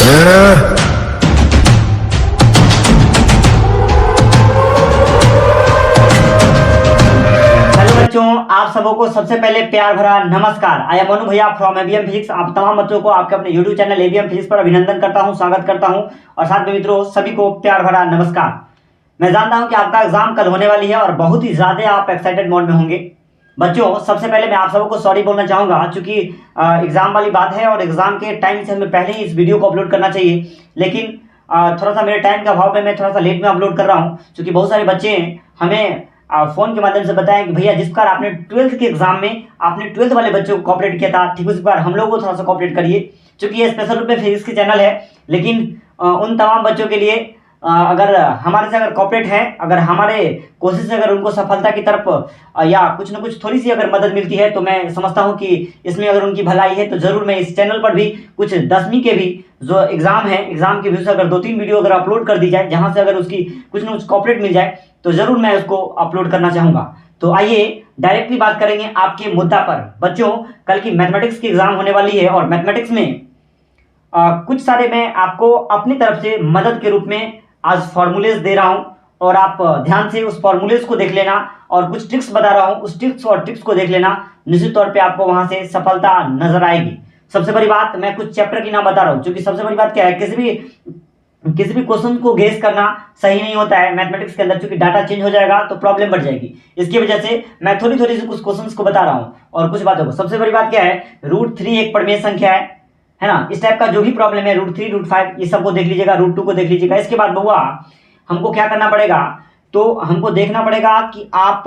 बच्चों, आप सबों को सबसे पहले प्यार भरा नमस्कार। आई एम मनु भैया फ्रॉम एबीएम फिजिक्स। आप तमाम बच्चों को आपके अपने यूट्यूब चैनल एबीएम फिजिक्स पर अभिनंदन करता हूं, स्वागत करता हूं और साथ में मित्रों सभी को प्यार भरा नमस्कार। मैं जानता हूं कि आपका एग्जाम कल होने वाली है और बहुत ही ज्यादा आप एक्साइटेड मोड में होंगे। बच्चों, सबसे पहले मैं आप सबों को सॉरी बोलना चाहूंगा, क्योंकि एग्जाम वाली बात है और एग्जाम के टाइम से हमें पहले ही इस वीडियो को अपलोड करना चाहिए, लेकिन थोड़ा सा मेरे टाइम का अभाव में मैं थोड़ा सा लेट में अपलोड कर रहा हूं, क्योंकि बहुत सारे बच्चे हमें फोन के माध्यम से बताएं कि भैया जिस बार आपने 12th के एग्जाम में आपने 12th वाले बच्चों को कॉपरेट किया था, ठीक उस बार हम लोगों को थोड़ा सा कॉपरेट करिए, क्योंकि ये स्पेशल रूप में फिजिक्स की चैनल है। लेकिन उन तमाम बच्चों के लिए अगर हमारे से अगर कॉपरेट है, अगर हमारे कोशिश से अगर उनको सफलता की तरफ या कुछ ना कुछ थोड़ी सी अगर मदद मिलती है, तो मैं समझता हूं कि इसमें अगर उनकी भलाई है तो जरूर मैं इस चैनल पर भी कुछ 10वीं के भी जो एग्जाम है, एग्जाम के व्यू से अगर 2-3 वीडियो अगर अपलोड कर दी जाए, जहां से अगर उसकी कुछ ना कुछ कॉपरेट मिल जाए, तो जरूर मैं उसको अपलोड करना चाहूंगा। तो आइए डायरेक्टली बात करेंगे आपके मुद्दा पर। बच्चों, कल की मैथमेटिक्स की एग्जाम होने वाली है और मैथमेटिक्स में कुछ सारे मैं आपको अपनी तरफ से मदद के रूप में आज फॉर्मूलेज दे रहा हूं और आप ध्यान से उस फॉर्मूलेज को देख लेना और कुछ ट्रिक्स बता रहा हूं, उस ट्रिक्स और टिप्स को देख लेना, निश्चित तौर पे आपको वहां से सफलता नजर आएगी। सबसे बड़ी बात, मैं कुछ चैप्टर की नाम बता रहा हूं, क्योंकि सबसे बड़ी बात क्या है, किसी भी क्वेश्चन को गेस करना सही नहीं होता है मैथमेटिक्स के अंदर, क्योंकि डाटा चेंज हो जाएगा तो प्रॉब्लम बढ़ जाएगी। इसकी वजह से मैं थोड़ी थोड़ी से कुछ क्वेश्चंस को बता रहा हूं और कुछ बातों को। सबसे बड़ी बात क्या है, √3 एक परमेय संख्या है ना। इस टाइप का जो भी प्रॉब्लम है, √3, √5 ये सबको देख लीजिएगा, √2 को देख लीजिएगा। इसके बाद बउआ हमको क्या करना पड़ेगा, तो हमको देखना पड़ेगा कि आप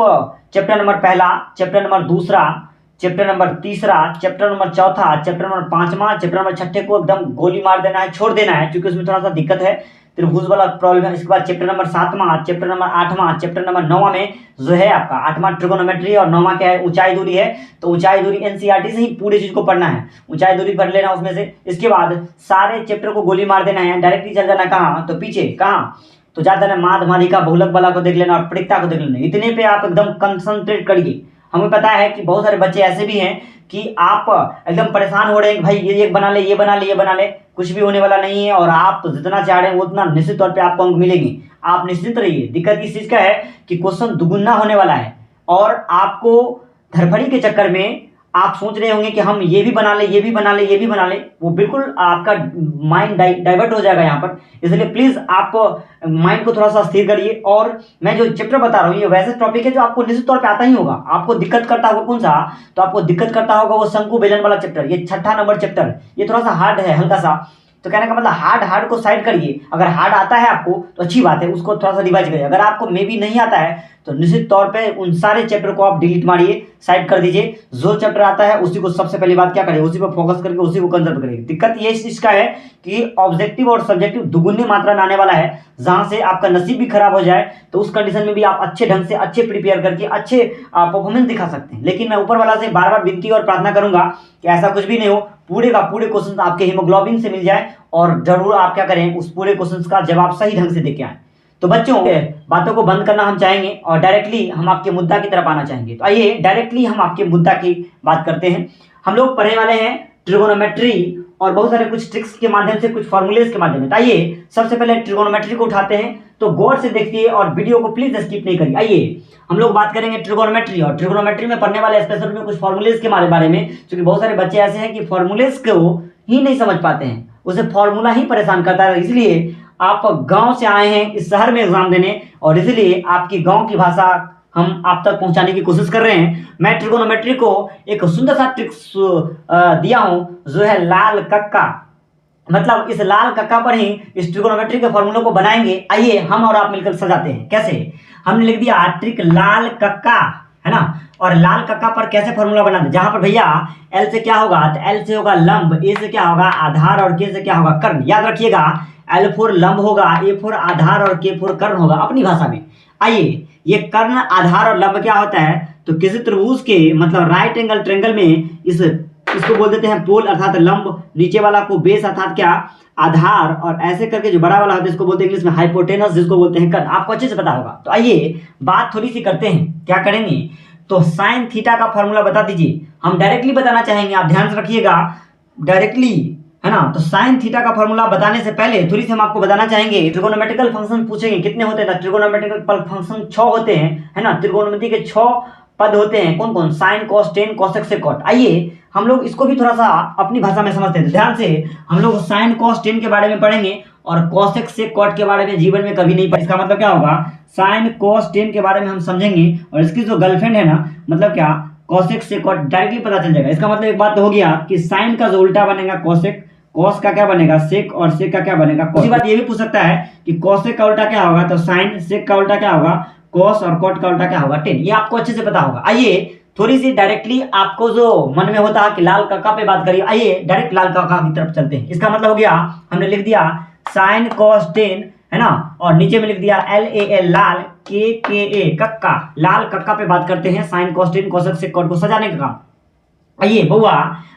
चैप्टर नंबर पहला, चैप्टर नंबर दूसरा, चैप्टर नंबर तीसरा, चैप्टर नंबर चौथा, चैप्टर नंबर पांचवा, चैप्टर नंबर छठे को एकदम गोली मार देना है, छोड़ देना है, क्योंकि उसमें थोड़ा सा दिक्कत है, त्रिभुज वाला प्रॉब्लम है। इसके बाद चैप्टर नंबर 7वां, चैप्टर नंबर 8वां, चैप्टर नंबर 9वां में जो है आपका 8वां ट्रिगोनोमेट्री और 9वां क्या है, ऊंचाई दूरी है। तो ऊंचाई दूरी एनसीईआरटी से ही पूरी चीज को पढ़ना है, ऊंचाई दूरी पढ़ लेना उसमें से। इसके बाद सारे चैप्टर को गोली मार देना है, डायरेक्टली चल जाना कहाँ, तो पीछे कहाँ, तो जाता है माध माधिका बहुलक वाला को देख लेना और परीक्षा को देख लेना। इतने पे आप एकदम कंसंट्रेट करिए। हमें पता है कि बहुत सारे बच्चे ऐसे भी हैं कि आप एकदम परेशान हो रहे हैं कि भाई ये बना ले, ये बना ले, ये बना ले, कुछ भी होने वाला नहीं है और आप जितना चाह रहे हैं उतना निश्चित तौर पे आपको अंक मिलेंगे। आप निश्चित रहिए। दिक्कत इस चीज का है कि क्वेश्चन दुगुना होने वाला है और आपको धड़फड़ी के चक्कर में आप सोच रहे होंगे कि हम ये भी बना ले, ये भी बना ले, ये भी बना ले, वो बिल्कुल आपका माइंड डाइवर्ट हो जाएगा यहाँ पर। इसलिए प्लीज आप माइंड को थोड़ा सा स्थिर करिए। और मैं जो चैप्टर बता रहा हूँ ये वैसे टॉपिक है जो आपको निश्चित तौर पे आता ही होगा। आपको दिक्कत करता होगा कौन सा, तो आपको दिक्कत करता होगा वो शंकु बेलन वाला चैप्टर, ये 6ठा नंबर चैप्टर। ये थोड़ा सा हार्ड है, हल्का सा। तो कहने का मतलब हार्ड को साइड करिए। अगर हार्ड आता है आपको तो अच्छी बात है, उसको थोड़ा सा रिवाइज करिए। अगर आपको मे भी नहीं आता है तो निश्चित तौर पे उन सारे चैप्टर को आप डिलीट मारिए, साइड कर दीजिए। जो चैप्टर आता है उसी को सबसे पहली बात क्या करिए, उसी पर फोकस करके उसी को कंसर्ट करिए। दिक्कत ये इस चीज का है कि ऑब्जेक्टिव और सब्जेक्टिव दुगुनी मात्रा में आने वाला है, जहां से आपका नसीब भी खराब हो जाए तो उस कंडीशन में भी आप अच्छे ढंग से अच्छे प्रिपेयर करके अच्छे परफॉर्मेंस दिखा सकते हैं। लेकिन मैं ऊपर वाला से बार बार विनती और प्रार्थना करूंगा कि ऐसा कुछ भी नहीं हो, पूरे का पूरे क्वेश्चन आपके हीमोग्लोबिन से मिल जाए और जरूर आप क्या करें, उस पूरे क्वेश्चन का जवाब सही ढंग से देके आए। तो बच्चों, बातों को बंद करना हम चाहेंगे और डायरेक्टली हम आपके मुद्दा की तरफ आना चाहेंगे। तो आइए डायरेक्टली हम आपके मुद्दा की बात करते हैं। हम लोग पढ़ने वाले हैं ट्रिगोनोमेट्री और बहुत सारे कुछ ट्रिक्स के माध्यम से, कुछ फॉर्मूलेज के माध्यम से। आइए सबसे पहले ट्रिगोनोमेट्री को उठाते हैं, तो गौर से देखिए और वीडियो को प्लीज स्किप नहीं करिए। आइए हम लोग बात करेंगे ट्रिगोनोमेट्री और ट्रिगोनोमेट्री में पढ़ने वाले स्पेशल में कुछ फॉर्मूलेज के बारे में, क्योंकि बहुत सारे बच्चे ऐसे हैं कि फॉर्मूलेज को ही नहीं समझ पाते हैं, उसे फॉर्मूला ही परेशान करता है। इसलिए आप गांव से आए हैं इस शहर में एग्जाम देने और इसलिए आपकी गांव की भाषा हम आप तक पहुंचाने की कोशिश कर रहे हैं। मैं ट्रिगोनोमेट्री को एक सुंदर सा ट्रिक्स दिया हूं जो है लाल कक्का। मतलब इस लाल कक्का पर ही इस ट्रिगोनोमेट्री के फॉर्मूलों को बनाएंगे। आइए हम और आप मिलकर सजाते हैं। कैसे, हमने लिख दिया ट्रिक लाल कक्का, है ना। और लाल कक्का पर कैसे फॉर्मूला बना दे, जहां पर भैया एल से क्या होगा, तो एल से होगा लंब, ए से क्या होगा आधार और के से क्या होगा कर्ण। याद रखिएगा, L4 लंब होगा, A4 आधार और K4 कर्ण होगा अपनी भाषा में। आइए, ये कर्ण आधार और लंब क्या होता है, तो किसी त्रिभुज के मतलब राइट एंगल ट्रायंगल में इसको बोल देते हैं पोल अर्थात लंब, नीचे वाला को बेस अर्थात क्या आधार, और ऐसे करके जो बड़ा वाला होता है इसको बोलते हैं इंग्लिश में हाइपोटेनस, जिसको बोलते हैं कर्ण। आपको अच्छे से पता होगा। तो आइए बात थोड़ी सी करते हैं, क्या करेंगे, तो साइन थीटा का फॉर्मूला बता दीजिए। हम डायरेक्टली बताना चाहेंगे, आप ध्यान से रखिएगा। डायरेक्टली है ना। तो साइन थीटा का फॉर्मूला बताने से पहले थोड़ी सी हम आपको बताना चाहेंगे, ट्रिगोनोमेट्रिकल फंक्शन पूछेंगे कितने होते हैं, ट्रिगोनोमेट्रिकल फंक्शन 6 होते हैं, है ना। त्रिकोणमिति के 6 पद होते हैं, कौन कौन, साइन कॉस टेन कोसेक सेकॉट। आइए हम लोग इसको भी थोड़ा सा अपनी भाषा में समझते हैं। ध्यान से हम लोग साइन कॉस टेन के बारे में पढ़ेंगे और कोसेक सेकॉट के बारे में जीवन में कभी नहीं पढ़े। इसका मतलब क्या होगा, साइन कॉस टेन के बारे में हम समझेंगे और इसकी जो गर्लफ्रेंड है ना, मतलब क्या, कोसेक सेकॉट डायरेक्टली पता चल जाएगा। इसका मतलब एक बात तो हो गया कि साइन का जो उल्टा बनेगा कोसेक, कॉस का क्या बनेगा सेक, और सेक का क्या बनेगा कॉस। बात ये भी पूछ सकता है कि कोसेक का उल्टा क्या होगा, तो साइन, सेक का उल्टा क्या होगा कॉस, और कॉट का उल्टा क्या होगा टेन। ये आपको अच्छे से पता होगा। आइए थोड़ी सी डायरेक्टली आपको जो मन में होता है कि लाल कक्का पे बात करिए, आइए डायरेक्ट लाल कक्का की तरफ चलते हैं। इसका मतलब हो गया, हमने लिख दिया साइन कॉस टेन, है ना, और नीचे में लिख दिया LAL लाल, KKA कक्का, लाल कक्का पे बात करते हैं sine cos tan cosec sec cot को सजाने का काम। आइए बउआ,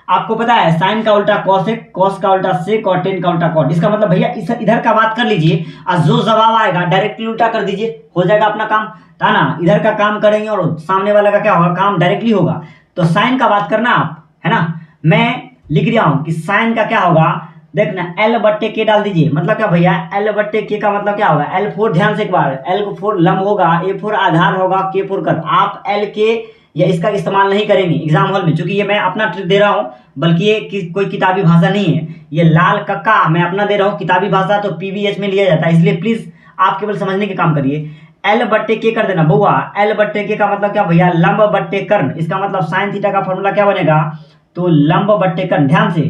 आपको पता है साइन का उल्टा कोसेक, कॉस का उल्टा सेक और टेन का उल्टा कॉट। इसका मतलब भैया इधर का बात कर लीजिए और जो जवाब आएगा डायरेक्टली उल्टा कर दीजिए, हो जाएगा अपना काम, था ना। इधर का काम करेंगे और सामने वाला का क्या होगा, काम डायरेक्टली होगा। तो साइन का बात करना आप, है ना। मैं लिख रहा हूं कि साइन का क्या होगा, देखना L/K डाल दीजिए। मतलब क्या भैया, L/K का मतलब क्या होगा, L4, ध्यान से एक बार, L4 लंब होगा, A4 आधार होगा, K4 कर्व। आप L के या इसका इस्तेमाल नहीं करेंगे एग्जाम हॉल में, क्योंकि ये मैं अपना ट्रिक दे रहा हूं, बल्कि ये कोई किताबी भाषा नहीं है। ये लाल कक्का मैं अपना दे रहा हूं, किताबी भाषा तो PBH में लिया जाता है, इसलिए प्लीज आप केवल समझने के काम करिए। L/K कर देना बउआ। L/K का मतलब क्या भैया, लंब बट्टे कर्ण। इसका मतलब साइन थीटा का फॉर्मूला क्या बनेगा, तो लंब बट्टे कर्ण, ध्यान से,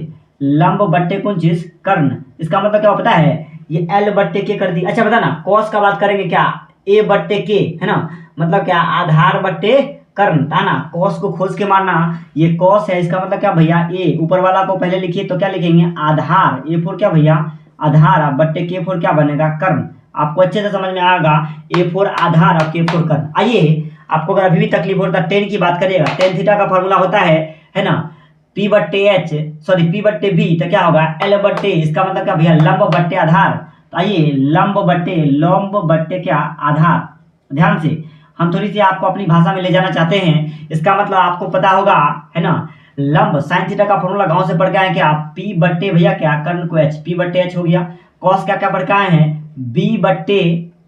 लंब बट्टे कौन चीज, कर्ण। इसका मतलब क्या पता है, ये L/K कर दी। अच्छा बता ना, कॉस का बात करेंगे क्या, A/K, है ना, मतलब क्या, आधार बट्टे कर्ण, था ना। कॉस को खोज के मारना, ये कॉस है, इसका मतलब क्या भैया, ए ऊपर वाला को पहले लिखिए तो क्या लिखेंगे, आधार, A4 क्या भैया, आधार, बट्टे K4 क्या बनेगा, कर्ण। आपको अच्छे से समझ में आएगा, A4 आधार और K4 कर्ण। आइए आपको अगर अभी भी तकलीफ होता है, टेन की बात करिएगा, टेन थीटा का फॉर्मूला होता है ना, P/H, सॉरी P/B, तो क्या होगा L/, इसका मतलब क्या भैया, लंब बट्टे आधार। तो आइए लंब बट्टे क्या, आधार। ध्यान से हम थोड़ी सी आपको अपनी भाषा में ले जाना चाहते हैं। इसका मतलब आपको पता होगा, है ना, लंब साइन थीटा का फॉर्मूला गांव से पढ़ के आए क्या, P/, भैया क्या, कर्ण को H, P/H हो गया। कॉस क्या क्या पढ़ के आए हैं, B/,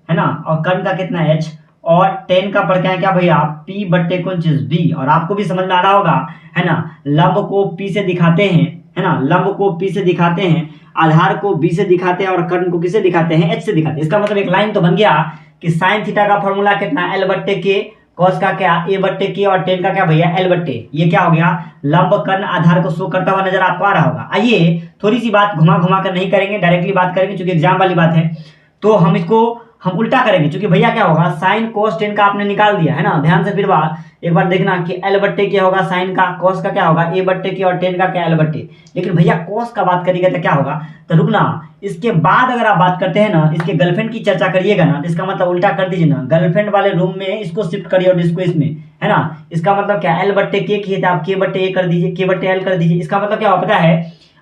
है ना, और कर्ण का कितना H, और टेन का पढ़ के आए क्या भैया, P/, कौन चीज B। और आपको भी समझ में आ रहा होगा, है ना, लंब को P से दिखाते हैं, है ना, लंब को P से दिखाते हैं, आधार को B से दिखाते हैं, और कर्ण को किसे दिखाते हैं, H से दिखाते हैं। इसका मतलब एक लाइन तो बन गया कि साइन थीटा का फॉर्मूला कितना, L/K, कॉस का क्या, A/K, और टेन का क्या भैया, L/, ये क्या हो गया, लंब कर्ण आधार को शो करता हुआ नजर आपको आ रहा होगा। आइए थोड़ी सी बात घुमा घुमा कर नहीं करेंगे, डायरेक्टली बात करेंगे, क्योंकि एग्जाम वाली बात है, तो हम इसको हम उल्टा करेंगे। क्योंकि भैया क्या होगा, साइन कोस टेन का आपने निकाल दिया, है ना। ध्यान से फिर बात एक बार देखना कि L/K क्या होगा, साइन का, कॉस का क्या होगा, A/K, और टेन का क्या, L/, लेकिन भैया कॉस का बात करिएगा तो क्या होगा, तो रुकना, इसके बाद अगर आप बात करते हैं ना, इसके गर्लफ्रेंड की चर्चा करिएगा ना, तो इसका मतलब उल्टा कर दीजिए ना, गर्लफ्रेंड वाले रूम में इसको शिफ्ट करिए और इसको इसमें, है ना। इसका मतलब क्या, L/K की आप K/A कर दीजिए, K/L कर दीजिए। इसका मतलब क्या पता है,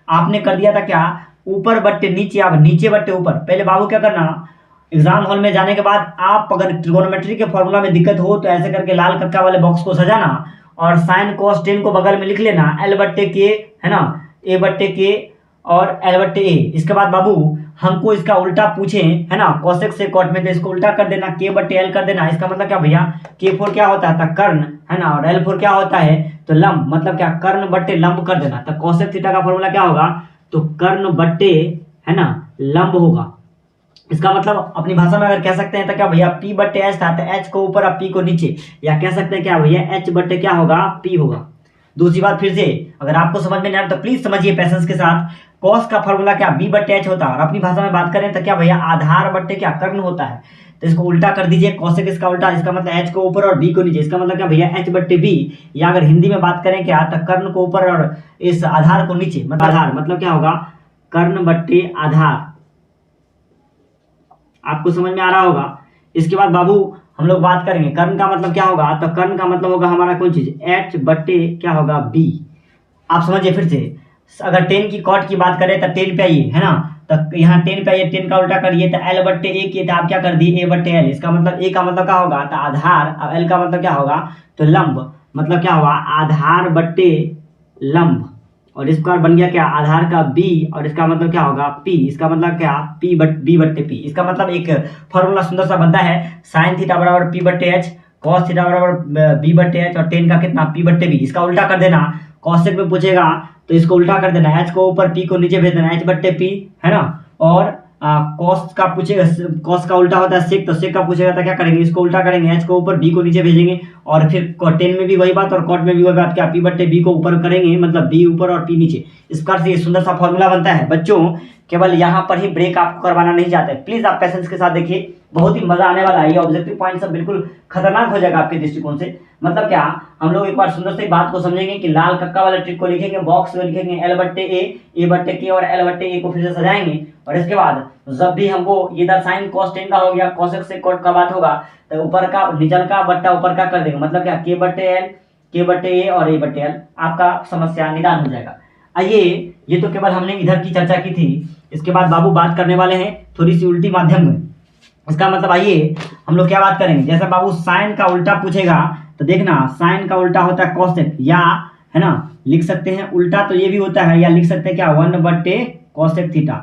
आपने कर दिया था क्या, ऊपर बट्टे नीचे, आप नीचे बट्टे ऊपर। पहले बाबू क्या करना, एग्जाम हॉल में जाने के बाद आप अगर ट्रिगोनोमेट्री के फॉर्मूला में दिक्कत हो तो ऐसे करके लाल कक्का वाले बॉक्स को सजाना और साइन कॉस टेन को बगल में लिख लेना, L/K, है ना, A/K और L/A। इसके बाद बाबू हमको इसका उल्टा पूछे, है ना, कोसेक से कॉट में, तो इसको उल्टा कर देना, K/L कर देना। इसका मतलब क्या भैया, K4 क्या होता है, कर्ण, है ना, और L4 क्या होता है, तो लंब, मतलब क्या, कर्ण बट्टे लंब कर देना। तो कोसेक थीटा का फॉर्मूला क्या होगा, तो कर्ण बट्टे, है ना, लंब होगा। इसका मतलब अपनी भाषा में अगर कह सकते हैं तो क्या भैया, P/H था, तो H को ऊपर और P को नीचे, या कह सकते हैं क्या भैया, H/, क्या होगा, P होगा। दूसरी बात फिर से, अगर आपको समझ में नहीं आ रहा तो प्लीज समझिए पैसेंस के साथ। कॉस का फॉर्मूला क्या, B/H होता है, और अपनी भाषा में बात करें तो क्या भैया, आधार बट्टे क्या, कर्ण होता है। तो इसको उल्टा कर दीजिए, कॉसेक इसका उल्टा, इसका मतलब H को ऊपर और B को नीचे। इसका मतलब क्या भैया, H/B, या अगर हिंदी में बात करें क्या, तो कर्ण को ऊपर और इस आधार को नीचे, मतलब आधार मतलब क्या होगा, कर्ण बट्टे आधार। आपको समझ में आ रहा होगा। इसके बाद बाबू हम लोग बात करेंगे कर्ण का मतलब क्या होगा, तो कर्ण का मतलब होगा हमारा कौन चीज, H/, क्या होगा, B। आप समझिए फिर से, अगर टेन की कॉट की बात करें तो टेन पे आइए, है ना, तो यहाँ टेन पे आइए, टेन का उल्टा करिए तो L/A किए, तो आप क्या कर दिए, A/L। इसका मतलब A का मतलब क्या होगा, तो आधार, और L का मतलब क्या होगा, तो लंब, मतलब क्या होगा, आधार बट्टे लंब। और स्क्वायर बन गया क्या, आधार का b, और इसका मतलब क्या होगा p, इसका मतलब क्या p b बट्टे p। इसका मतलब एक फॉर्मूला सुंदर सा बनता है, साइन थीटा बराबर p बट्टे एच, कॉस थीटा बराबर b बट्टे एच, और टेन का कितना p बट्टे b। इसका उल्टा कर देना, कॉसेक में पूछेगा तो इसको उल्टा कर देना, h को ऊपर p को नीचे भेज देना, h बट्टे p, है ना। और कॉस का पूछेगा, कॉस का उल्टा होता है सेक, तो सेक का पूछेगा तो क्या करेंगे, इसको उल्टा करेंगे, एच को ऊपर बी को नीचे भेजेंगे, और फिर टेन में भी वही बात और कॉट में भी वही बात, क्या पी बट्टे बी को ऊपर करेंगे, मतलब बी ऊपर और पी नीचे। इस प्रकार से ये सुंदर सा फॉर्मूला बनता है। बच्चों केवल यहाँ पर ही ब्रेक आपको करवाना नहीं चाहते, प्लीज आप पेशेंस के साथ देखिए, बहुत ही मजा आने वाला है। ये ऑब्जेक्टिव पॉइंट सब बिल्कुल खतरनाक हो जाएगा आपके दृष्टिकोण से। मतलब क्या, हम लोग एक बार सुंदर से बात को समझेंगे कि लाल कक्का वाला ट्रिक को लिखेंगे, बॉक्स में लिखेंगे एल बट्टे ए बट्टे के और एल बट्टे ए को फिर से सजाएंगे, और इसके बाद जब भी हमको इधर साइन कॉस टेन का हो गया, कॉसेक से कॉट का बात होगा, तो ऊपर का निचल का बट्टा ऊपर का कर देंगे, मतलब क्या के बट्टे एल, के बट्टे ए और ए बट्टे एल, आपका समस्या निदान हो जाएगा। आइए, ये तो केवल हमने इधर की चर्चा की थी, इसके बाद बाबू बात करने वाले हैं थोड़ी सी उल्टी माध्यम में। इसका मतलब आइए हम लोग क्या बात करेंगे, जैसे बाबू साइन का उल्टा पूछेगा तो देखना, साइन का उल्टा होता है कॉसेक, या है ना लिख सकते हैं उल्टा तो ये भी होता है, या लिख सकते हैं क्या 1 बट्टे कॉसेक थीटा।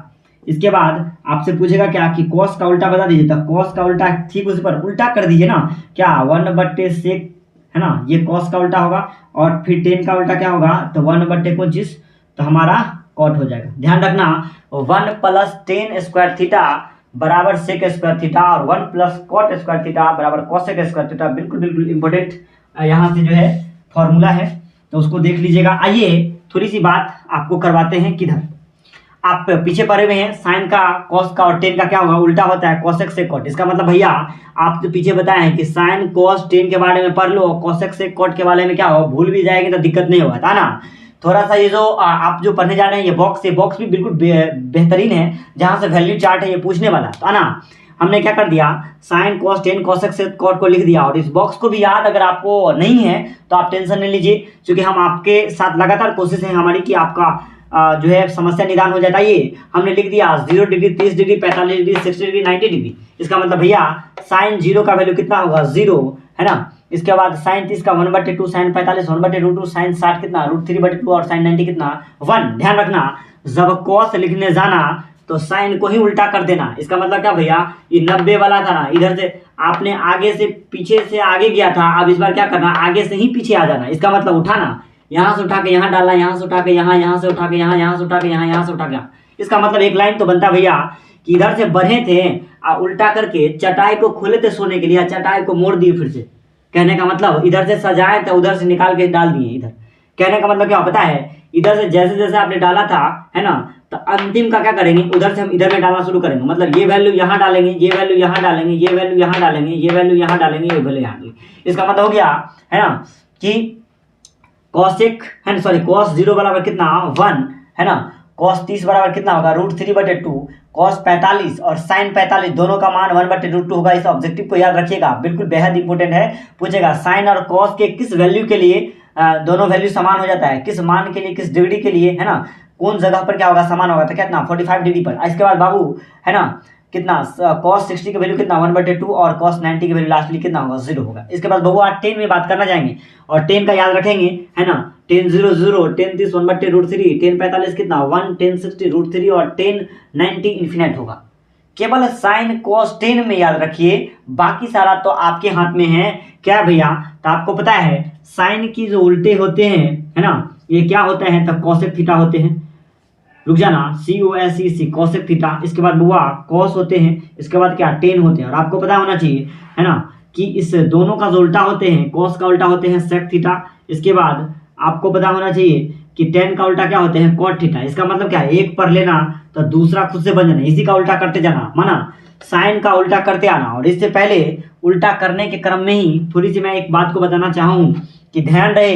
इसके बाद आपसे पूछेगा क्या कि कॉस का उल्टा बता दीजिए, तो कॉस का उल्टा ठीक उस पर उल्टा कर दीजिए ना, क्या 1 बट्टे सेक, है ना, ये कॉस का उल्टा होगा, और फिर टेन का उल्टा क्या होगा, तो 1 बट्टे 25, तो हमारा कॉट हो जाएगा। ध्यान रखना 1 प्लस टेन स्क्वायर थीटा बराबर सेक स्क्वायर थीटा, और 1 प्लस कॉट स्क्वायर थीटा बराबर कॉसेक स्क्वायर थीटा। बिल्कुल बिल्कुल इंपॉर्टेंट यहाँ से जो है फॉर्मूला है, तो उसको देख लीजिएगा। आइए थोड़ी सी बात आपको करवाते हैं, किधर आप पीछे पड़े हुए हैं, साइन का कॉस का और टेन का क्या होगा, उल्टा होता है कॉसेक से कॉट। इसका मतलब भैया आप तो पीछे बताए हैं कि साइन कॉस टेन के बारे में पढ़ लो, कॉसेक से कॉट के बारे में क्या हो, भूल भी जाएंगे तो दिक्कत नहीं होगा, था ना। थोड़ा सा ये जो आप जो पढ़ने जा रहे हैं, ये बॉक्स भी बिल्कुल बेहतरीन है, जहां से वैल्यू चार्ट है ये पूछने वाला, था ना। हमने क्या कर दिया, साइन कॉस टेन कॉसेक से कॉट को लिख दिया, और इस बॉक्स को भी याद अगर आपको नहीं है तो आप टेंशन नहीं लीजिए, क्योंकि हम आपके साथ लगातार कोशिश है हमारी कि आपका जो है समस्या निदान हो जाता है। ये हमने लिख दिया 0 degree, 30 degree, 45 degree, 60 degree, 90 degree. इसका मतलब भैया साइन 0 का वैल्यू कितना होगा, 0, है ना। इसके बाद साइन 30 का 1/2, साइन 45 1/√2, साइन 60 कितना √3/2, और साइन 90 कितना 1। ध्यान रखना जब कॉस लिखने जाना तो साइन को ही उल्टा कर देना। इसका मतलब क्या भैया, ये 90 वाला था ना, इधर से आपने आगे से पीछे से आगे गया था, अब इस बार क्या करना, आगे से ही पीछे आ जाना। इसका मतलब उठाना, यहाँ से उठा के यहाँ डालना, यहाँ से उठा के यहाँ से उठा के यहाँ से उठा के यहाँ से उठा के। इसका मतलब एक लाइन तो बनता भैया कि इधर से बढ़े थे उल्टा करके चटाई को खोले थे सोने के लिए, चटाई को मोड़ दिए फिर से। कहने का मतलब इधर से सजाए तो उधर से निकाल के डाल दिए इधर। कहने का मतलब क्या पता है, इधर से जैसे जैसे आपने डाला था, है ना, तो अंतिम का क्या करेंगे, उधर से हम इधर में डालना शुरू करेंगे। मतलब ये वैल्यू यहाँ डालेंगे, ये वैल्यू यहाँ डालेंगे, ये वैल्यू यहाँ डालेंगे, ये वैल्यू यहाँ डालेंगे, ये वैल्यू यहाँ डालेंगे। इसका मतलब हो गया, है ना, कि कॉसेक है ना, सॉरी कॉस 0 बराबर कितना 1, है ना, कॉस 30 बराबर कितना होगा √3/2, कॉस 45 और साइन 45 दोनों का मान 1/√2 होगा। इस ऑब्जेक्टिव को याद रखिएगा, बिल्कुल बेहद इंपॉर्टेंट है। पूछेगा साइन और कॉस के किस वैल्यू के लिए दोनों वैल्यू समान हो जाता है, किस मान के लिए, किस डिग्री के लिए, है ना, कौन जगह पर क्या होगा समान होगा, तो कितना 45 डिग्री पर। इसके बाद बाबू, है ना, कितना cos 60 की वैल्यू कितना 1/2, और cos 90 की वैल्यू लास्टली कितना होगा 0 होगा। इसके बाद बबू आज 10 में बात करना जाएंगे, और 10 का याद रखेंगे, है ना, 10 0 0, 10 30 1/√3, 10 45 कितना 1, 10 60 √3, और 10 90 इन्फिनाइट होगा। केवल साइन cos 10 में याद रखिए, बाकी सारा तो आपके हाथ में है। क्या भैया, तो आपको पता है साइन की जो उल्टे होते हैं, है ना, ये क्या होते हैं, तो कॉसेक थीटा होते हैं। रुक जाना, COSEC कॉसेक थीटा। इसके बाद बुआ कॉस होते हैं, इसके बाद क्या 10 होते हैं। और आपको पता होना चाहिए, है ना, कि इस दोनों का जो उल्टा होते हैं, कॉस का उल्टा होते हैं सेक थीटा। इसके बाद आपको पता होना चाहिए कि 10 का उल्टा क्या होते हैं, कॉट थीटा। इसका मतलब क्या है, एक पर लेना तो दूसरा खुद से बन जाना, इसी का उल्टा करते जाना, माना साइन का उल्टा करते आना। और इससे पहले उल्टा करने के क्रम में ही थोड़ी सी मैं एक बात को बताना चाहूँ कि ध्यान रहे,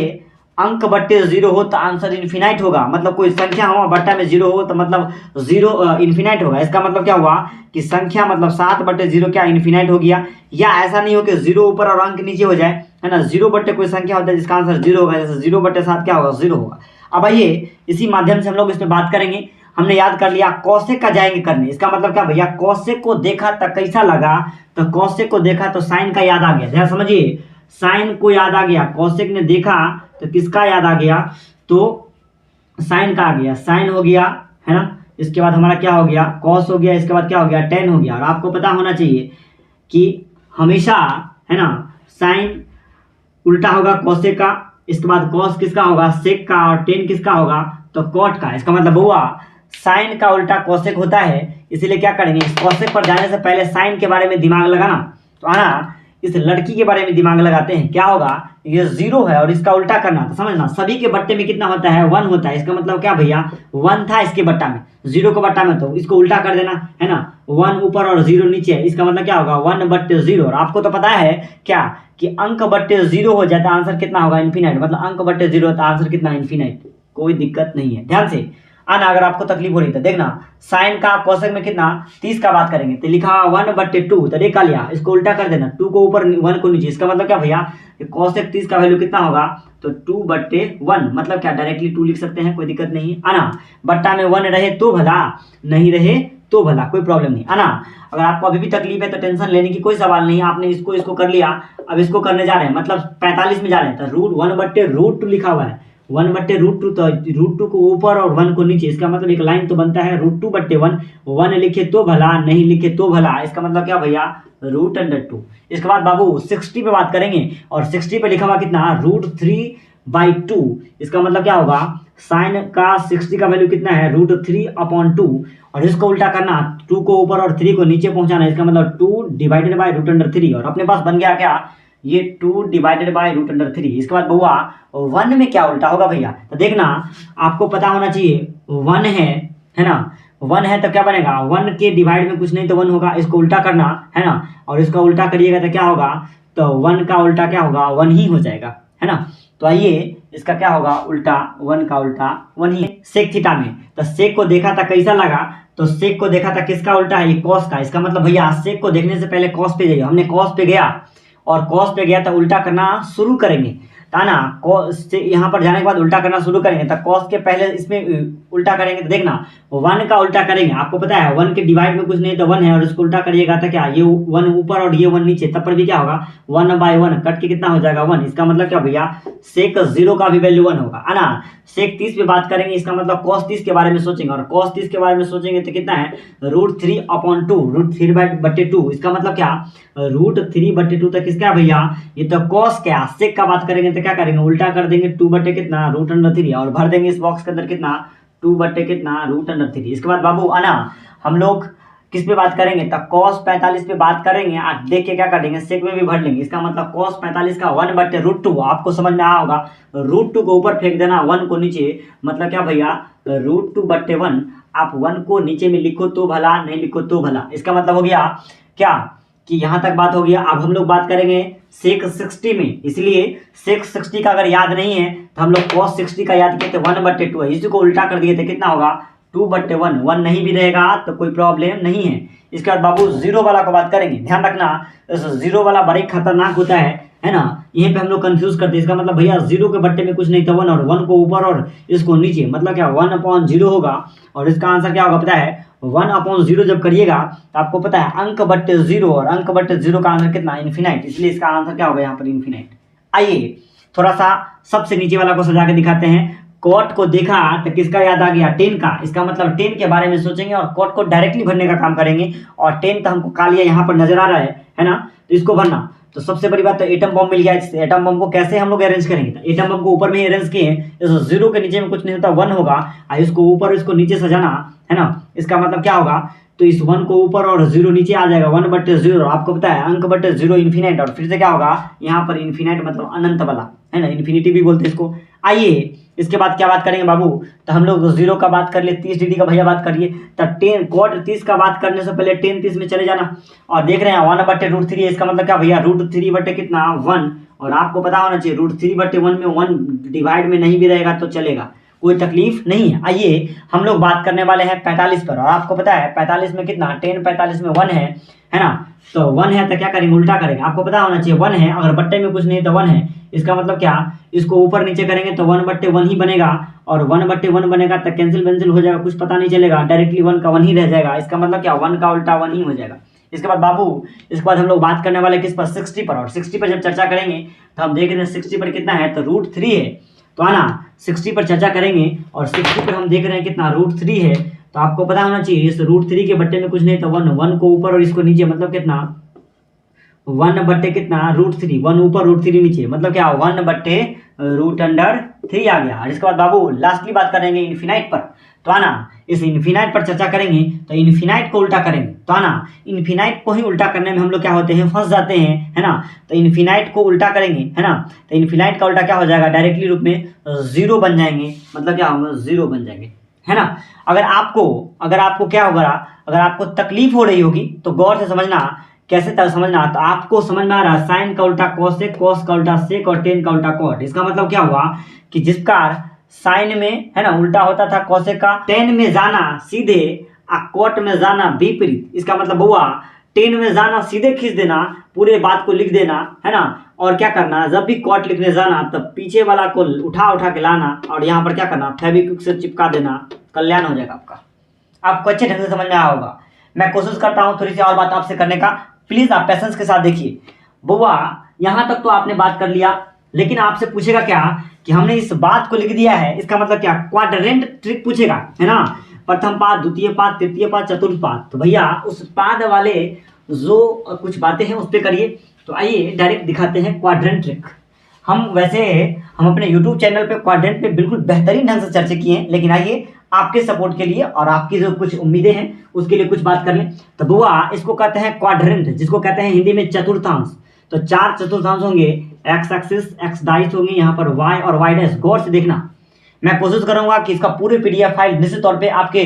अंक बट्टे 0 हो तो आंसर इन्फिनाइट होगा। मतलब कोई संख्या हो बट्टा में 0 हो तो मतलब 0 इन्फिनाइट होगा। इसका मतलब क्या हुआ कि संख्या मतलब 7/0 क्या इन्फिनाइट हो गया। या ऐसा नहीं हो कि 0 ऊपर और अंक नीचे हो जाए, है ना, 0 बट्टे कोई संख्या होता है जिसका आंसर 0 होगा, जैसे 0/7 क्या होगा 0 होगा। अब आइए इसी माध्यम से हम लोग इस पर बात करेंगे। हमने याद कर लिया, कॉसेक का जाएंगे करने। इसका मतलब क्या भैया, कॉसेक को देखा तो कैसा लगा, तो कॉसेक को देखा तो साइन का याद आ गया। ध्यान समझिए, साइन को याद आ गया, कॉसेक ने देखा तो किसका याद आ गया, तो साइन का आ गया, साइन हो गया, है ना। इसके बाद हमारा क्या हो गया, कॉस हो गया। इसके बाद क्या हो गया, टेन हो गया। और आपको पता होना चाहिए कि हमेशा, है ना, साइन उल्टा होगा कोसेक का। इसके बाद कॉस किसका होगा, सेक का। और टेन किसका होगा, तो कॉट का। इसका मतलब हुआ साइन का उल्टा कोसेक होता है। इसीलिए क्या करेंगे, इस कोसेक पर जाने से पहले साइन के बारे में दिमाग लगाना। तो आना इस लड़की के बारे में दिमाग लगाते हैं। क्या होगा, ये जीरो है और इसका उल्टा करना। तो समझना, सभी के बट्टे में कितना होता है, वन होता है। इसका मतलब क्या भैया, वन था इसके बट्टा में, जीरो को बट्टा में, तो इसको उल्टा कर देना, है ना। वन ऊपर और जीरो नीचे, इसका मतलब क्या होगा, वन बट्टे जीरो। और आपको तो पता है क्या कि अंक बट्टे जीरो हो जाता है, आंसर कितना होगा, इन्फिनाइट। मतलब अंक बट्टे जीरो होता है, आंसर कितना, इन्फिनाइट। कोई दिक्कत नहीं है, ध्यान से आना। अगर आपको तकलीफ हो रही तो देखना, साइन का कोसेक में कितना, 30 का बात करेंगे तो लिखा 1/2, तो देखा लिया, इसको उल्टा कर देना, 2 को ऊपर 1 को नीचे। इसका मतलब क्या भैया, कोसेक 30 का वैल्यू कितना होगा, तो 2/1। मतलब क्या, डायरेक्टली 2 लिख सकते हैं, कोई दिक्कत नहीं है। आना बट्टा में 1 रहे तो भला, नहीं रहे तो भला, कोई प्रॉब्लम नहीं। आना अगर आपको अभी भी तकलीफ है तो टेंशन लेने की कोई सवाल नहीं है। आपने इसको कर लिया, अब इसको करने जा रहे हैं, मतलब 45 में जा रहे हैं। तो रूट 1/√2 लिखा हुआ है, 1/√2, तो √2 को ऊपर और 1 को नीचे। इसका मतलब एक लाइन तो बनता है √2/1। 1 लिखे तो भला, नहीं लिखे तो भला। इसका मतलब क्या भैया, √2। इसके बाद बाबू 60 पे बात करेंगे, और 60 पे लिखा हुआ कितना, √3/2। इसका मतलब क्या होगा, साइन का 60 का वैल्यू कितना है, √3/2। और इसको उल्टा करना, 2 को ऊपर और 3 को नीचे पहुंचाना। इसका मतलब 2/√3। और अपने पास बन गया क्या, ये 2/√3। इसके बाद बउआ 1 में क्या उल्टा होगा भैया, तो देखना आपको पता होना चाहिए, 1 है ना। 1 है तो क्या बनेगा, 1 के डिवाइड में कुछ नहीं तो 1 होगा। इसको उल्टा करना, है ना, और इसका उल्टा करिएगा तो क्या होगा, तो 1 का उल्टा क्या होगा, 1 ही हो जाएगा, है ना। तो आइए इसका क्या होगा, उल्टा 1 का उल्टा 1 ही है। सेक थीटा में, तो सेक को देखा था कैसा लगा, तो सेक को देखा था किसका उल्टा है, ये कॉस का। इसका मतलब भैया सेक को देखने से पहले कॉस पे जाइए। हमने कॉस पे गया और कॉस पे गया तो उल्टा करना शुरू करेंगे, है ना। कॉस से यहाँ पर जाने के बाद उल्टा करना शुरू करेंगे, तो कॉस के पहले इसमें उल्टा करेंगे तो देखना 1 का उल्टा करेंगे। आपको पता है 1 के डिवाइड में कुछ नहीं तो 1 है, और इसको उल्टा करिएगा तो क्या, ये 1 ऊपर और ये 1 नीचे, तब पर भी क्या होगा, 1/1 कट के कितना हो जाएगा, 1। इसका मतलब क्या भैया, सेक 0 का भी वैल्यू 1 होगा, है ना। सेक 30 पे बात करेंगे, इसका मतलब cos 30 के बारे में सोचेंगे, और cos 30 के बारे में सोचेंगे तो कितना है, √3/2, √3/2। इसका मतलब क्या, √3/2 तक किसका भैया, ये तो cos क्या, सेक का बात करेंगे तो क्या करेंगे, उल्टा कर देंगे, 2 कितना, √3, और भर देंगे इस बॉक्स के अंदर कितना, 2 कितना, √3। इसके बाद बाबू आना हम लोग किस पे बात करेंगे, तो cos 45 पे बात करेंगे। आप देख के क्या करेंगे, सेक में भी भर लेंगे। इसका मतलब cos 45 का 1/√2, आपको समझ में आया होगा, √2 को ऊपर फेंक देना, 1 को नीचे। मतलब क्या भैया, √2/1। आप 1 को नीचे में लिखो तो भला, नहीं लिखो तो भला। इसका मतलब हो गया क्या, कि यहाँ तक बात हो गया। अब हम लोग बात करेंगे सेक 60 में, इसलिए सेक 60 का अगर याद नहीं है तो हम लोग cos 60 का याद किए थे, 1/2 है। इसी को उल्टा कर दिए थे, कितना होगा, 2/1। 1 नहीं भी रहेगा तो कोई प्रॉब्लम नहीं है। इसके बाद बाबू जीरो वाला को बात करेंगे। ध्यान रखना, जीरो वाला बड़ा ही खतरनाक होता है ना। यहीं पे हम लोग कंफ्यूज करते हैं। इसका मतलब भैया जीरो के बट्टे में कुछ नहीं था 1, और 1 को ऊपर और इसको नीचे, मतलब क्या 1/0 होगा। और इसका आंसर क्या होगा पता है, 1/0 जब करिएगा तो आपको पता है अंक बट्टे 0, और अंक बट्टे 0 का आंसर कितना, इन्फिनाइट। इसलिए इसका आंसर क्या होगा यहाँ पर, इन्फिनाइट। आइए थोड़ा सा सबसे नीचे वाला को सजा के दिखाते हैं। कॉट को देखा तो किसका याद आ गया, 10 का। इसका मतलब 10 के बारे में सोचेंगे और कॉट को डायरेक्टली भरने का काम करेंगे। और 10 तो हमको कालिया यहाँ पर नजर आ रहा है ना, तो इसको भरना। तो सबसे बड़ी बात तो एटम बम मिल गया। एटम बम को कैसे हम लोग अरेंज करेंगे, तो एटम बम को ऊपर में अरेंज किए, इस 0 के नीचे में कुछ नहीं होता, 1 होगा, और इसको ऊपर इसको नीचे सजाना, है ना। इसका मतलब क्या होगा, तो इस 1 को ऊपर और 0 नीचे आ जाएगा, 1/0। आपको पता है अंक बट्टे 0 इन्फिनाइट, और फिर से क्या होगा यहाँ पर इन्फिनाइट, मतलब अनंत वाला, है ना, इन्फिनिटी भी बोलते हैं इसको। आइए इसके बाद क्या बात करेंगे बाबू, तो हम लोग 0 का बात कर लिए, 30 डिग्री का भैया बात करिए। तो 10 cot 30 का बात करने से पहले 10 30 में चले जाना, और देख रहे हैं 1/√3 है। इसका मतलब क्या भैया, √3 बटे कितना, 1। और आपको पता होना चाहिए √3/1 में 1 डिवाइड में नहीं भी रहेगा तो चलेगा, कोई तकलीफ नहीं है। आइए हम लोग बात करने वाले हैं 45 पर, और आपको पता है 45 में कितना, 10 45 में 1 है ना। तो 1 है तो क्या करेंगे, उल्टा करेंगे। आपको पता होना चाहिए 1 है, अगर बट्टे में कुछ नहीं तो 1 है। इसका मतलब क्या, इसको ऊपर नीचे करेंगे तो 1/1 ही बनेगा, और 1/1 बनेगा तो कैंसिल हो जाएगा, कुछ पता नहीं चलेगा, डायरेक्टली 1 का 1 ही रह जाएगा। इसका मतलब क्या, 1 का उल्टा 1 ही हो जाएगा। इसके बाद बाबू इसके बाद हम लोग बात करने वाले किस पर, 60 पर। और 60 पर जब चर्चा करेंगे तो हम देख रहे हैं 60 पर कितना है, तो √3 है। तो आना 60 पर चर्चा करेंगे और 60 पर हम देख रहे हैं कितना √3 है। तो आपको पता होना चाहिए इस √3 के बट्टे में कुछ नहीं तो 1 को ऊपर और इसको नीचे, मतलब कितना 1 बट्टे कितना √3, 1 ऊपर √3 नीचे, मतलब क्या 1 बट्टे √3 आ गया। और इसके बाद बाबू लास्टली बात करेंगे इन्फिनाइट पर। तो आना इस इन्फिनाइट पर चर्चा करेंगे। तो इन्फिनाइट को उल्टा करेंगे। तो आना इन्फिनाइट को ही उल्टा करने में हम लोग क्या होते हैं, फंस जाते हैं, है ना। तो इन्फिनाइट को उल्टा करेंगे, है ना। तो इन्फिनाइट का उल्टा क्या हो जाएगा, डायरेक्टली रूप में 0 बन जाएंगे, मतलब क्या होगा 0 बन जाएंगे, है ना। अगर आपको क्या होगा, अगर आपको तकलीफ हो रही होगी तो गौर से समझना, कैसे तक समझना। तो आपको समझ में आ रहा है साइन का उल्टा कोसेक, कोस का उल्टा सेक और टेन का उल्टा कॉट। इसका मतलब क्या हुआ कि जिस प्रकार साइन में, है ना, उल्टा होता था कोसेक का, टेन में जाना सीधे और कॉट में जाना विपरीत। इसका मतलब हुआ टेन में जाना सीधे खींच देना, पूरे बात को लिख देना, है ना। और क्या करना, जब भी कॉट लिखने जाना तब पीछे वाला को उठा के लाना और यहाँ पर क्या करना, फेविक्विक से चिपका देना, कल्याण हो जाएगा आपका। आपको अच्छे ढंग से समझ में आया होगा। मैं कोशिश करता हूँ थोड़ी सी और बात आपसे करने का, प्लीज आप पेशेंस के साथ देखिए। बुआ यहाँ तक तो आपने बात कर लिया, लेकिन आपसे पूछेगा क्या कि हमने इस बात को लिख दिया है, इसका मतलब क्या, क्वाड्रेंट ट्रिक पूछेगा, है ना। प्रथम पाद, द्वितीय पाद, तृतीय पाद, चतुर्थ पाद। तो भैया उस पाद वाले जो कुछ बातें हैं उस पर करिए। तो आइए डायरेक्ट दिखाते हैं क्वाड्रेंट ट्रिक। हम अपने YouTube चैनल पे क्वाड्रेंट पे बिल्कुल बेहतरीन ढंग से चर्चा किए हैं, लेकिन आइए आपके सपोर्ट के लिए और आपकी जो कुछ उम्मीदें हैं उसके लिए कुछ बात कर लें। तो बुआ इसको कहते हैं क्वाड्रेंट, जिसको कहते हैं हिंदी में चतुर्थांश। तो 4 चतुर्थांश होंगे, एक्स एक्सिस, एक्स डाइस होंगे, यहाँ पर वाई और वाई डैश। गौर से देखना, मैं कोशिश करूंगा कि इसका पूरे PDF फाइल निश्चित तौर पे आपके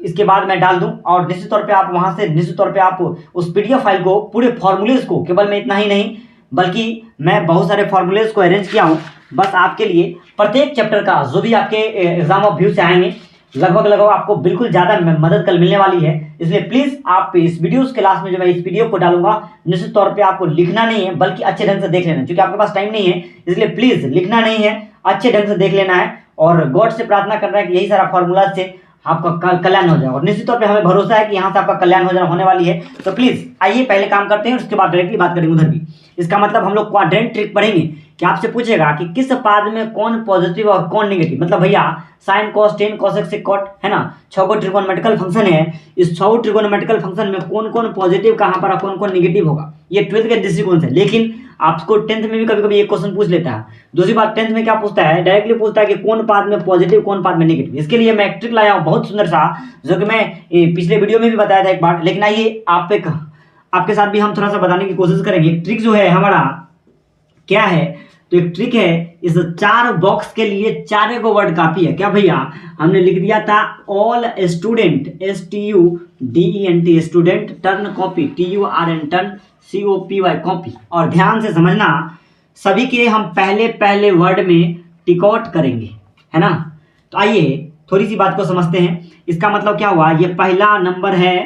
इसके बाद मैं डाल दूं, और निश्चित तौर पे आप वहां से निश्चित तौर पे आप उस PDF फाइल को, पूरे फॉर्मूलेज को, केवल मैं इतना ही नहीं बल्कि मैं बहुत सारे फॉर्मूलेज को अरेंज किया हूं बस आपके लिए। प्रत्येक चैप्टर का जो भी आपके एग्जाम ऑफ व्यू से आएंगे, लगभग आपको बिल्कुल ज़्यादा मदद कल मिलने वाली है। इसलिए प्लीज़ आप इस वीडियो के लास्ट में जो मैं इस वीडियो को डालूंगा, निश्चित तौर पे आपको लिखना नहीं है बल्कि अच्छे ढंग से देख लेना, क्योंकि आपके पास टाइम नहीं है। इसलिए प्लीज़ लिखना नहीं है, अच्छे ढंग से देख लेना है और गॉड से प्रार्थना करना है कि यही सारा फॉर्मूला से आपका कल्याण हो जाए। और निश्चित तौर पे हमें भरोसा है कि यहाँ से आपका कल्याण होने वाली है। तो प्लीज़ आइए पहले काम करते हैं, उसके बाद डायरेक्टली बात करेंगे उधर भी। इसका मतलब हम लोग क्वाड्रेंट ट्रिक पढ़ेंगे कि आपसे पूछेगा कि किस पाद में कौन पॉजिटिव और कौन नेगेटिव। मतलब भैया sine cos tan cosec sec cot, है ना, 6 को ट्रिगोनोमेट्रिकल फंक्शन है। इस 6 ट्रिगोनोमेट्रिकल फंक्शन में कौन कौन पॉजिटिव कहाँ पर, कौन कौन नेगेटिव होगा, ये 12th के दृष्टिकोण से। लेकिन आपको 10th में भी कभी कभी एक क्वेश्चन पूछ लेता है। दूसरी बात 10th में क्या पूछता है, डायरेक्टली पूछता है कि कौन पाद में पॉजिटिव कौन पाद में नेगेटिव। इसके लिए मैं एक ट्रिक लाया हूँ बहुत सुंदर सा, जो कि मैं पिछले वीडियो में भी बताया था एक बार, लेकिन आइए आपके साथ भी हम थोड़ा सा बताने की कोशिश करेंगे। ट्रिक जो है हमारा क्या है, तो एक ट्रिक है, इस 4 बॉक्स के लिए 4 को वर्ड काफी है। क्या भैया, हमने लिख दिया था all student, STUDENT student, turn copy, TURN turn, COPY copy. और ध्यान से समझना, सभी के हम पहले वर्ड में टिक आउट करेंगे, है ना। तो आइए थोड़ी सी बात को समझते हैं। इसका मतलब क्या हुआ, ये पहला नंबर है,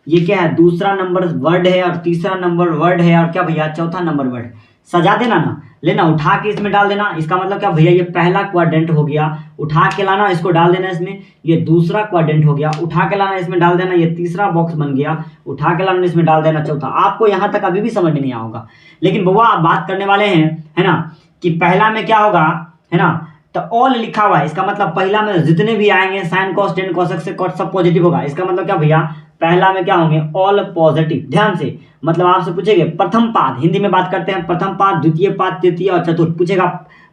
ये क्या है, दूसरा नंबर वर्ड है, और तीसरा नंबर वर्ड है, और क्या भैया चौथा नंबर वर्ड। सजा देना ना, लेना उठा के इसमें डाल देना। इसका मतलब क्या भैया, ये पहला क्वाड्रेंट हो गया, उठा के लाना इसको डाल देना इसमें। ये दूसरा क्वाड्रेंट हो गया, उठा के लाना इसमें डाल देना। ये तीसरा बॉक्स बन गया, उठा के लाना इसमें डाल देना चौथा। आपको यहाँ तक अभी भी समझ में नहीं आया होगा, लेकिन बउआ आप बात करने वाले हैं, है ना, कि पहला में क्या होगा, है ना। तो ऑल लिखा हुआ है, इसका मतलब पहला में जितने भी आएंगे sine cos tan cosec sec cot सब पॉजिटिव होगा। इसका मतलब क्या भैया, पहला में क्या होंगे, ऑल पॉजिटिव। ध्यान से, मतलब आपसे पूछेंगे प्रथम पाद, हिंदी में बात करते हैं, प्रथम पाद, द्वितीय पाद, तृतीय और चतुर्थ। पूछेगा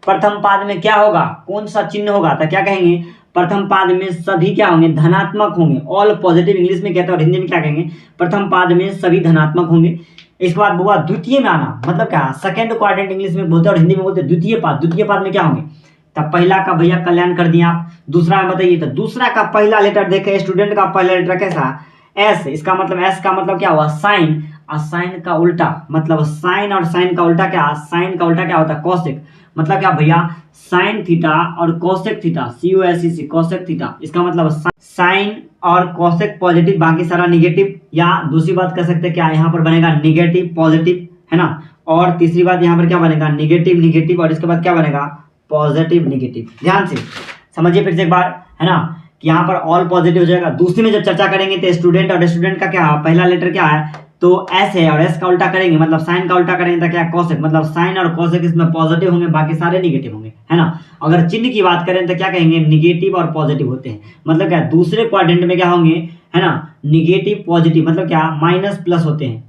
प्रथम पाद में क्या होगा, कौन सा चिन्ह होगा, तो क्या कहेंगे, प्रथम पाद में सभी क्या होंगे, धनात्मक होंगे, ऑल पॉजिटिव इंग्लिश में कहते हैं, और हिंदी में क्या कहेंगे, प्रथम पाद में सभी धनात्मक होंगे। इसके बाद बुआ द्वितीय में आना, मतलब क्या, सेकंड क्वाड्रेंट इंग्लिश में बोलते हैं और हिंदी में बोलते हैं द्वितीय पाद। द्वितीय पाद में क्या होंगे, तब पहला का भैया कल्याण कर दिया आप। दूसरा में बताइए, तो दूसरा का पहला लेटर देखे, स्टूडेंट का पहला लेटर कैसा, S। इसका मतलब S का मतलब क्या हुआ, साइन, और साइन का उल्टा, मतलब साइन और साइन का उल्टा क्या, साइन का उल्टा क्या होता है, कोसेक। मतलब क्या भैया, साइन थीटा और cosec theta, COSEC cosec theta. इसका मतलब साइन और कोसेक पॉजिटिव, बाकी सारा निगेटिव, या दूसरी बात कर सकते हैं क्या, यहाँ पर बनेगा निगेटिव पॉजिटिव, है ना। और तीसरी बात यहाँ पर क्या बनेगा, निगेटिव निगेटिव, और इसके बाद क्या बनेगा, पॉजिटिव निगेटिव। ध्यान से समझिए फिर से एक बार, है ना, कि यहाँ पर ऑल पॉजिटिव हो जाएगा। दूसरी में जब चर्चा करेंगे तो स्टूडेंट, और स्टूडेंट का क्या है, पहला लेटर क्या है, तो एस है और एस का उल्टा करेंगे मतलब साइन का उल्टा करेंगे तो क्या कोसेक, मतलब साइन और कोसेक इसमें पॉजिटिव होंगे, बाकी सारे निगेटिव होंगे, है ना। अगर चिन्ह की बात करें तो क्या कहेंगे, निगेटिव और पॉजिटिव होते हैं, मतलब क्या दूसरे क्वाड्रेंट में क्या होंगे, है ना, निगेटिव पॉजिटिव, मतलब क्या माइनस प्लस होते हैं।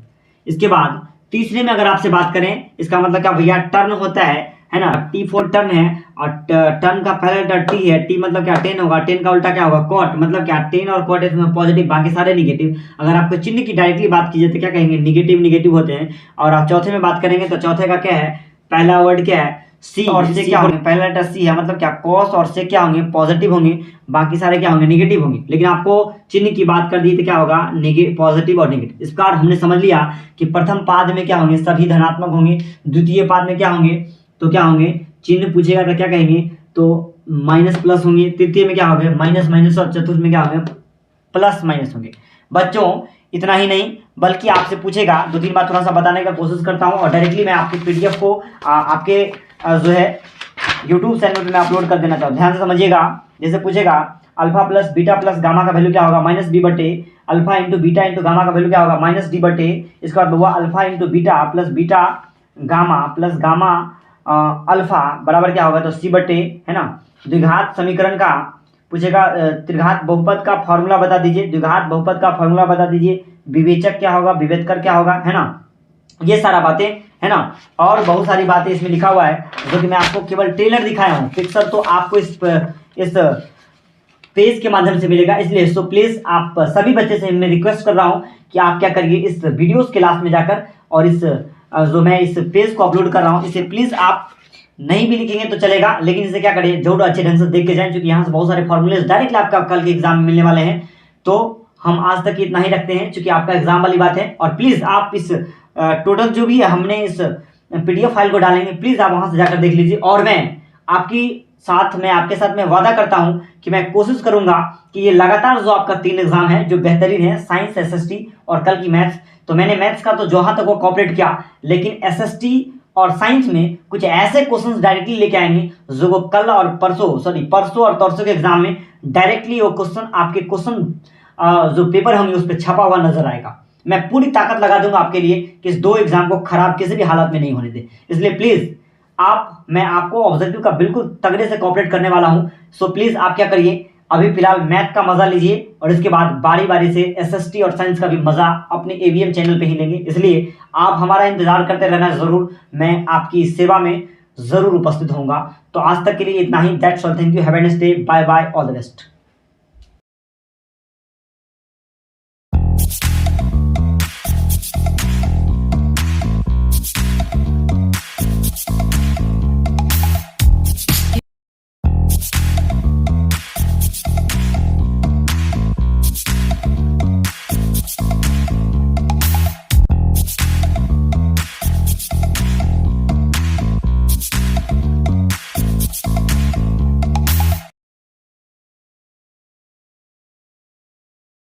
इसके बाद तीसरे में अगर आपसे बात करें, इसका मतलब क्या भैया, टर्न होता है ना, टी फॉर टर्न है, और टर्न का पहला लेटर टी है, टी मतलब क्या 10 होगा, 10 का उल्टा क्या होगा, कॉट, मतलब क्या 10 और कॉट इसमें पॉजिटिव, बाकी सारे निगेटिव। अगर आपको चिन्ह की डायरेक्टली बात कीजिए तो क्या कहेंगे, निगेटिव निगेटिव होते हैं। और आप चौथे में बात करेंगे तो चौथे का क्या है, पहला वर्ड क्या है, सी, और से क्या होंगे, पहला लेटर सी है, मतलब क्या कॉस और से क्या होंगे, पॉजिटिव होंगे, बाकी सारे क्या होंगे, निगेटिव होंगे। लेकिन आपको चिन्ह की बात कर दी तो क्या होगा, पॉजिटिव और निगेटिव। इस प्रकार हमने समझ लिया कि प्रथम पाद में क्या होंगे, सभी धनात्मक होंगे, द्वितीय पाद में क्या होंगे, तो क्या होंगे, चिन्ह पूछेगा तो क्या कहेंगे, तो माइनस प्लस होंगे, तृतीय में क्या होंगे, माइनस माइनस, और चतुर्थ में क्या होंगे, प्लस माइनस होंगे। बच्चों इतना ही नहीं बल्कि आपसे पूछेगा, 2-3 बार थोड़ा सा बताने का कोशिश करता हूं, और डायरेक्टली मैं आपकी पीडीएफ को आपके जो है यूट्यूब चैनल पे मैं अपलोड कर देना चाहूँ। ध्यान से समझिएगा। जैसे पूछेगा alpha plus beta plus gamma का वैल्यू क्या होगा, माइनस डी बटे alpha into beta into gamma का वैल्यू क्या होगा, माइनस डी बटे, इसके बाद हुआ alpha into beta plus beta gamma plus gamma alpha बराबर क्या होगा, तो सी बटे, है ना। द्विघात समीकरण का पूछेगा, त्रिघात बहुपद का फॉर्मूला बता दीजिए, द्विघात बहुपद का फॉर्मूला बता दीजिए, विवेचक क्या होगा, विभेदकर क्या होगा, है ना। ये सारा बातें, है ना, और बहुत सारी बातें इसमें लिखा हुआ है जो कि मैं आपको केवल ट्रेलर दिखाया हूँ, पिक्चर तो आपको इस पेज के माध्यम से मिलेगा। इसलिए सो प्लीज आप सभी बच्चे से मैं रिक्वेस्ट कर रहा हूँ कि आप क्या करिए, इस वीडियोस के लास्ट में जाकर और इस जो मैं इस पेज को अपलोड कर रहा हूँ, इसे प्लीज आप नहीं भी लिखेंगे तो चलेगा, लेकिन इसे क्या करिए, जरूर अच्छे ढंग से देख के जाएं, क्योंकि यहाँ से बहुत सारे फॉर्मूले डायरेक्टली आपका कल के एग्जाम में मिलने वाले हैं। तो हम आज तक इतना ही रखते हैं क्योंकि आपका एग्जाम वाली बात है। और प्लीज आप इस टोटल जो भी है हमने इस पीडीएफ फाइल को डालेंगे, प्लीज आप वहां से जाकर देख लीजिए। और मैं आपके साथ मैं वादा करता हूं कि मैं कोशिश करूंगा कि ये लगातार जो आपका 3 एग्जाम है जो बेहतरीन है, साइंस, एसएसटी और कल की मैथ्स, तो मैंने मैथ्स का तो जहां तक वो कॉपरेट किया, लेकिन एसएसटी और साइंस में कुछ ऐसे क्वेश्चंस डायरेक्टली लेके आएंगे जो वो कल और परसों और तरसों के एग्जाम में डायरेक्टली वो क्वेश्चन आपके क्वेश्चन जो पेपर होंगे उस पर छपा हुआ नजर आएगा। मैं पूरी ताकत लगा दूंगा आपके लिए कि इस 2 एग्जाम को खराब किसी भी हालत में नहीं होने दे। इसलिए प्लीज मैं आपको ऑब्जेक्टिव का बिल्कुल तगड़े से कॉपरेट करने वाला हूं। सो प्लीज आप क्या करिए, अभी फिलहाल मैथ का मजा लीजिए और इसके बाद बारी बारी से एसएसटी और साइंस का भी मजा अपने एवीएम चैनल पे ही लेंगे। इसलिए आप हमारा इंतजार करते रहना जरूर, मैं आपकी सेवा में जरूर उपस्थित होऊंगा। तो आज तक के लिए इतना ही। That's all, thank you, have a nice day, bye bye, all the best.